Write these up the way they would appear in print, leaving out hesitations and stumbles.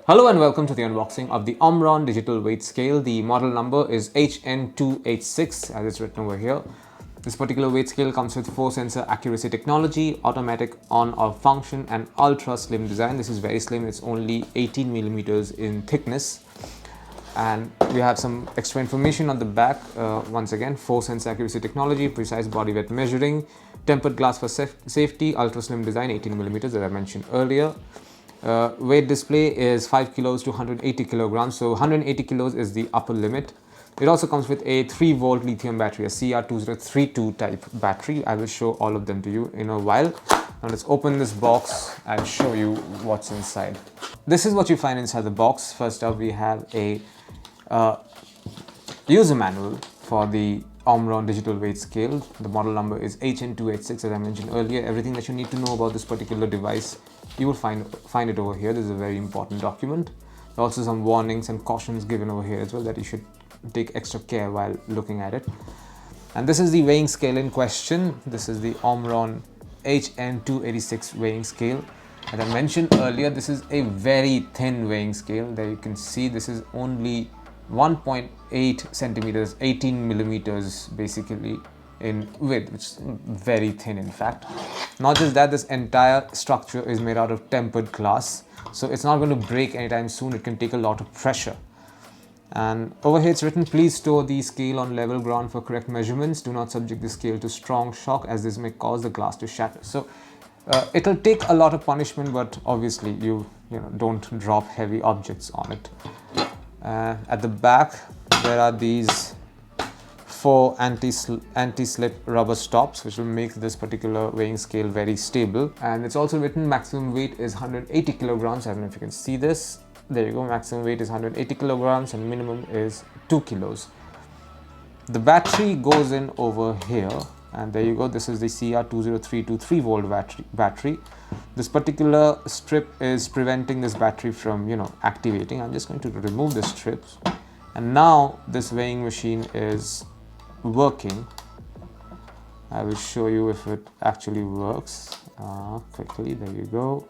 Hello and welcome to the unboxing of the Omron digital weight scale. The model number is HN286 as it's written over here. This particular weight scale comes with 4 sensor accuracy technology, automatic on-off function and ultra slim design. This is very slim, it's only 18 millimeters in thickness. And we have some extra information on the back. Once again, 4 sensor accuracy technology, precise body weight measuring, tempered glass for safety, ultra slim design, 18 millimeters as I mentioned earlier. Weight display is 5 kilos to 180 kilograms, so 180 kilos is the upper limit. It also comes with a 3-volt lithium battery, a CR2032 type battery. I will show all of them to you in a while. Now let's open this box and show you what's inside. This is what you find inside the box. First up, we have a user manual for the Omron digital weight scale. The model number is HN286 as I mentioned earlier. Everything that you need to know about this particular device, you will find it over here. This is a very important document. There are also some warnings and cautions given over here as well that you should take extra care while looking at it. And this is the weighing scale in question. This is the Omron HN286 weighing scale. As I mentioned earlier, this is a very thin weighing scale. There you can see this is only 1.8 centimeters, 18 millimeters basically in width, which is very thin in fact. Not just that, this entire structure is made out of tempered glass, so it's not going to break anytime soon. It can take a lot of pressure. And over here it's written, please store the scale on level ground for correct measurements. Do not subject the scale to strong shock as this may cause the glass to shatter. So it'll take a lot of punishment, but obviously you don't drop heavy objects on it. At the back there are these 4 anti-slip rubber stops which will make this particular weighing scale very stable. And it's also written maximum weight is 180 kilograms. I don't know if you can see this. There you go, maximum weight is 180 kilograms and minimum is 2 kilos. The battery goes in over here, and there you go, this is the CR2032 3-volt battery. This particular strip is preventing this battery from activating. I'm just going to remove the strips, and now this weighing machine is working. I will show you if it actually works quickly. There you go.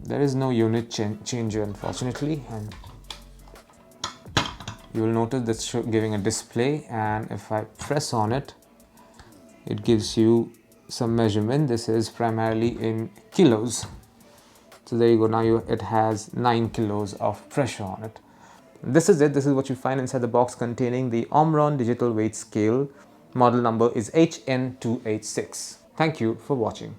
There is no unit changer unfortunately, and you will notice that's giving a display, and if I press on it, it gives you some measurement. This is primarily in kilos. So there you go, now it has 9 kilos of pressure on it. This is it. This is what you find inside the box containing the Omron digital weight scale. Model number is HN286. Thank you for watching.